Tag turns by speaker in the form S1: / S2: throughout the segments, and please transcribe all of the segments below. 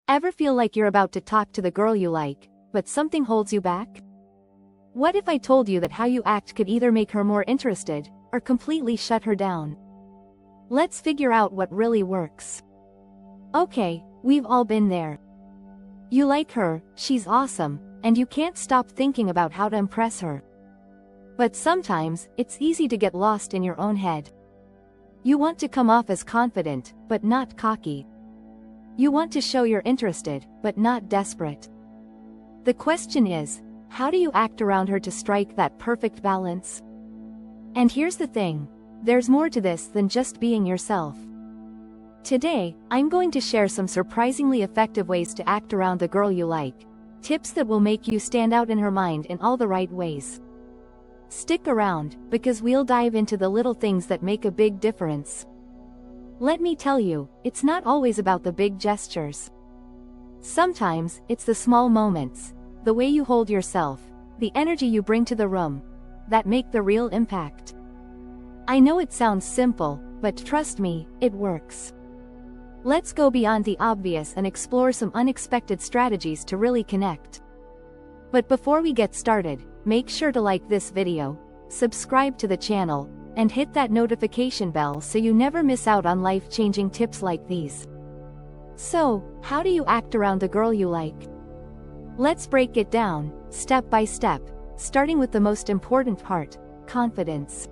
S1: Ever feel like you're about to talk to the girl you like, but something holds you back? What if I told you that how you act could either make her more interested, or completely shut her down? Let's figure out what really works. Okay, we've all been there. You like her, she's awesome, and you can't stop thinking about how to impress her. But sometimes, it's easy to get lost in your own head. You want to come off as confident, but not cocky. You want to show you're interested, but not desperate. The question is, how do you act around her to strike that perfect balance? And here's the thing, there's more to this than just being yourself. Today, I'm going to share some surprisingly effective ways to act around the girl you like. Tips that will make you stand out in her mind in all the right ways. Stick around, because we'll dive into the little things that make a big difference. Let me tell you, it's not always about the big gestures. Sometimes, it's the small moments, the way you hold yourself, the energy you bring to the room, that make the real impact. I know it sounds simple, but trust me, it works. Let's go beyond the obvious and explore some unexpected strategies to really connect. But before we get started, make sure to like this video, subscribe to the channel, and hit that notification bell so you never miss out on life-changing tips like these. So, how do you act around the girl you like? Let's break it down, step by step, starting with the most important part, confidence.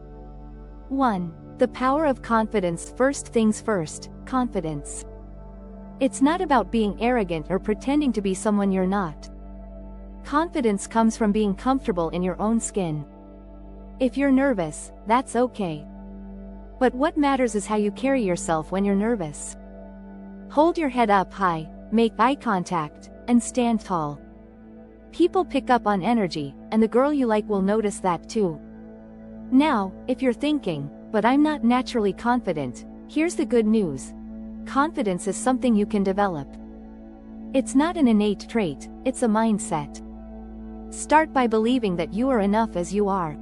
S1: 1. The power of confidence. First things first, confidence. It's not about being arrogant or pretending to be someone you're not. Confidence comes from being comfortable in your own skin. If you're nervous, that's okay. But what matters is how you carry yourself when you're nervous. Hold your head up high, make eye contact, and stand tall. People pick up on energy, and the girl you like will notice that too. Now, if you're thinking, but I'm not naturally confident, here's the good news. Confidence is something you can develop. It's not an innate trait, it's a mindset. Start by believing that you are enough as you are.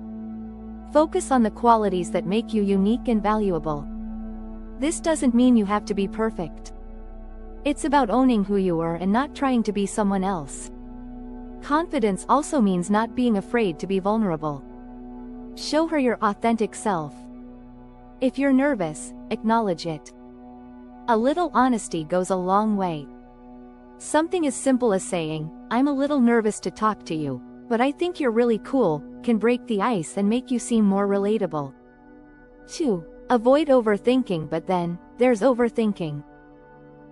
S1: Focus on the qualities that make you unique and valuable. This doesn't mean you have to be perfect. It's about owning who you are and not trying to be someone else. Confidence also means not being afraid to be vulnerable. Show her your authentic self. If you're nervous, acknowledge it. A little honesty goes a long way. Something as simple as saying, "I'm a little nervous to talk to you, but I think you're really cool," can break the ice and make you seem more relatable. 2. Avoid overthinking. But then, there's overthinking.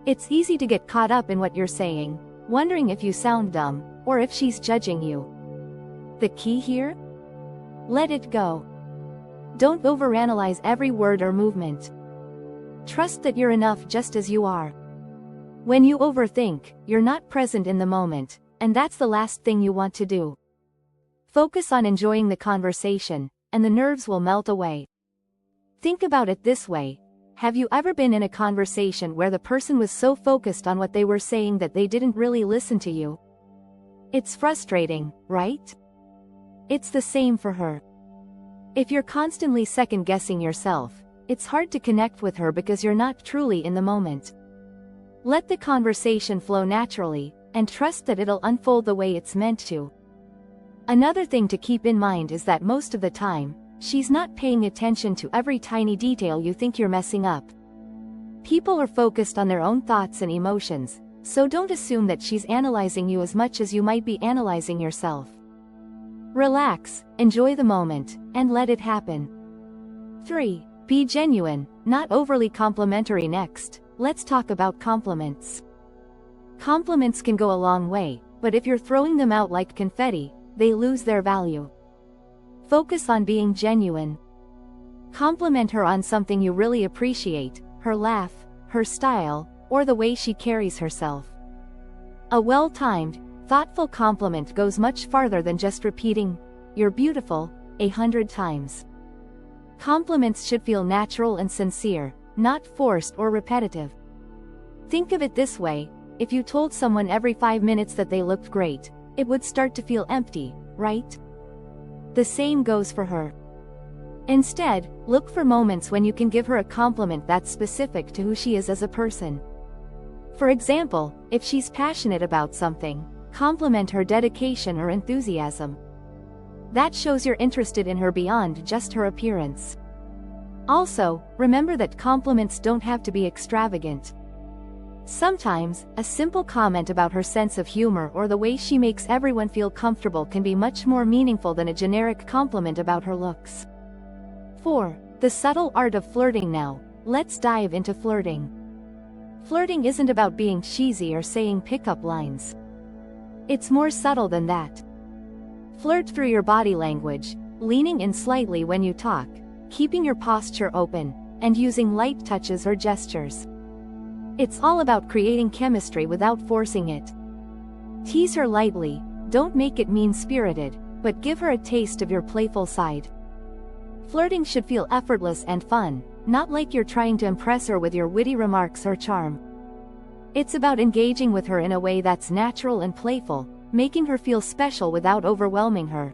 S1: It's easy to get caught up in what you're saying, wondering if you sound dumb, or if she's judging you. The key here? Let it go. Don't overanalyze every word or movement. Trust that you're enough just as you are. When you overthink, you're not present in the moment, and that's the last thing you want to do. Focus on enjoying the conversation, and the nerves will melt away. Think about it this way. Have you ever been in a conversation where the person was so focused on what they were saying that they didn't really listen to you? It's frustrating, right? It's the same for her. If you're constantly second-guessing yourself, it's hard to connect with her because you're not truly in the moment. Let the conversation flow naturally, and trust that it'll unfold the way it's meant to. Another thing to keep in mind is that most of the time, she's not paying attention to every tiny detail you think you're messing up. People are focused on their own thoughts and emotions, so don't assume that she's analyzing you as much as you might be analyzing yourself. Relax, enjoy the moment, and let it happen. 3. Be genuine, not overly complimentary. Next, let's talk about compliments. Compliments can go a long way, but if you're throwing them out like confetti, they lose their value. Focus on being genuine. Compliment her on something you really appreciate, her laugh, her style, or the way she carries herself. A well-timed, thoughtful compliment goes much farther than just repeating, "You're beautiful," 100 times. Compliments should feel natural and sincere, not forced or repetitive. Think of it this way, if you told someone every 5 minutes that they looked great, it would start to feel empty, right? The same goes for her. Instead, look for moments when you can give her a compliment that's specific to who she is as a person. For example, if she's passionate about something, compliment her dedication or enthusiasm. That shows you're interested in her beyond just her appearance. Also, remember that compliments don't have to be extravagant. Sometimes, a simple comment about her sense of humor or the way she makes everyone feel comfortable can be much more meaningful than a generic compliment about her looks. 4. The subtle art of flirting. Now, let's dive into flirting. Flirting isn't about being cheesy or saying pickup lines. It's more subtle than that. Flirt through your body language, leaning in slightly when you talk, keeping your posture open, and using light touches or gestures. It's all about creating chemistry without forcing it. Tease her lightly, don't make it mean-spirited, but give her a taste of your playful side. Flirting should feel effortless and fun, not like you're trying to impress her with your witty remarks or charm. It's about engaging with her in a way that's natural and playful, making her feel special without overwhelming her.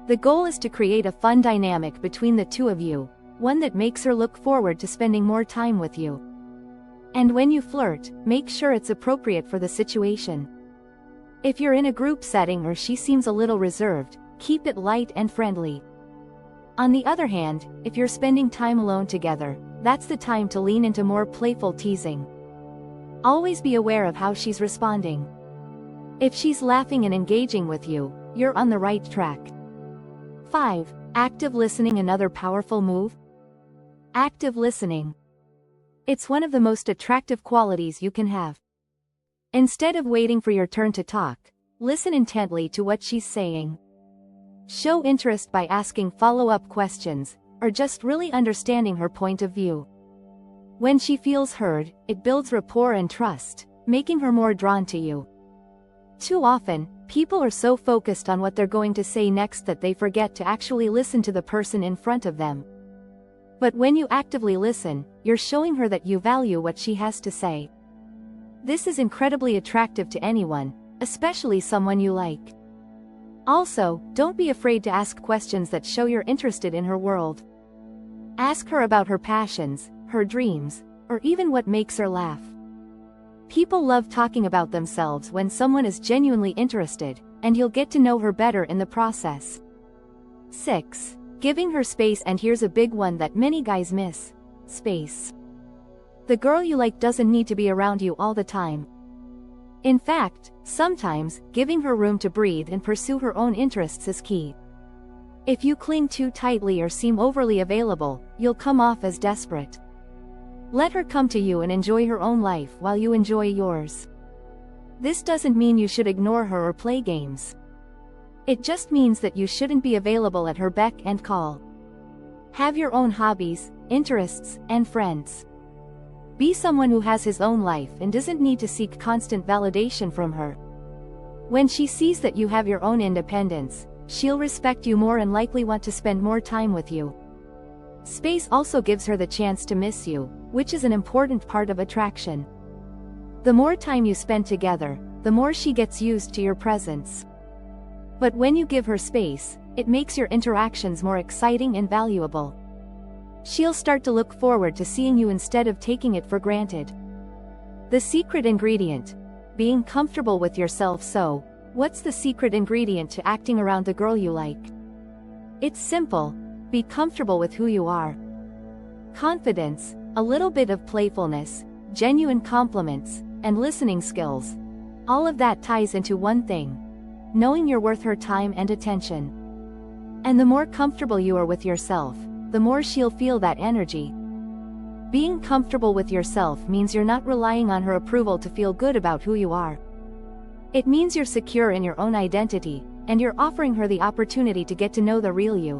S1: The goal is to create a fun dynamic between the two of you, one that makes her look forward to spending more time with you. And when you flirt, make sure it's appropriate for the situation. If you're in a group setting or she seems a little reserved, keep it light and friendly. On the other hand, if you're spending time alone together, that's the time to lean into more playful teasing. Always be aware of how she's responding. If she's laughing and engaging with you, you're on the right track. 5. Active listening. Another powerful move? Active listening. It's one of the most attractive qualities you can have. Instead of waiting for your turn to talk, listen intently to what she's saying. Show interest by asking follow-up questions, or just really understanding her point of view. When she feels heard, it builds rapport and trust, making her more drawn to you. Too often, people are so focused on what they're going to say next that they forget to actually listen to the person in front of them. But when you actively listen, you're showing her that you value what she has to say. This is incredibly attractive to anyone, especially someone you like. Also, don't be afraid to ask questions that show you're interested in her world. Ask her about her passions, her dreams, or even what makes her laugh. People love talking about themselves when someone is genuinely interested, and you'll get to know her better in the process. 6. Giving her space. And here's a big one that many guys miss: space. The girl you like doesn't need to be around you all the time. In fact, sometimes, giving her room to breathe and pursue her own interests is key. If you cling too tightly or seem overly available, you'll come off as desperate. Let her come to you and enjoy her own life while you enjoy yours. This doesn't mean you should ignore her or play games. It just means that you shouldn't be available at her beck and call. Have your own hobbies, interests, and friends. Be someone who has his own life and doesn't need to seek constant validation from her. When she sees that you have your own independence, she'll respect you more and likely want to spend more time with you. Space also gives her the chance to miss you, which is an important part of attraction. The more time you spend together, the more she gets used to your presence. But when you give her space, it makes your interactions more exciting and valuable. She'll start to look forward to seeing you instead of taking it for granted. The secret ingredient: being comfortable with yourself. So, what's the secret ingredient to acting around the girl you like? It's simple: be comfortable with who you are. Confidence, a little bit of playfulness, genuine compliments, and listening skills. All of that ties into one thing: knowing you're worth her time and attention. And the more comfortable you are with yourself, the more she'll feel that energy. Being comfortable with yourself means you're not relying on her approval to feel good about who you are. It means you're secure in your own identity, and you're offering her the opportunity to get to know the real you.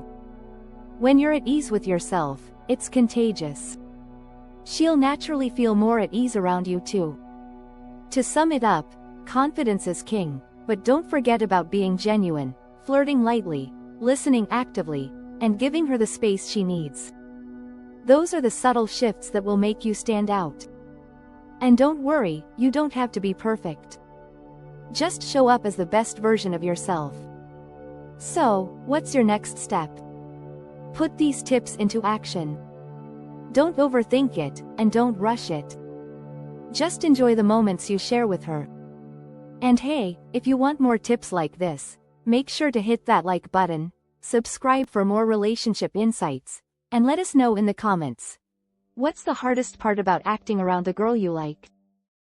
S1: When you're at ease with yourself, it's contagious. She'll naturally feel more at ease around you too. To sum it up, confidence is king, but don't forget about being genuine, flirting lightly, listening actively, and giving her the space she needs. Those are the subtle shifts that will make you stand out. And don't worry, you don't have to be perfect. Just show up as the best version of yourself. So, what's your next step? Put these tips into action. Don't overthink it, and don't rush it. Just enjoy the moments you share with her. And hey, if you want more tips like this, make sure to hit that like button, subscribe for more relationship insights, and let us know in the comments. What's the hardest part about acting around the girl you like?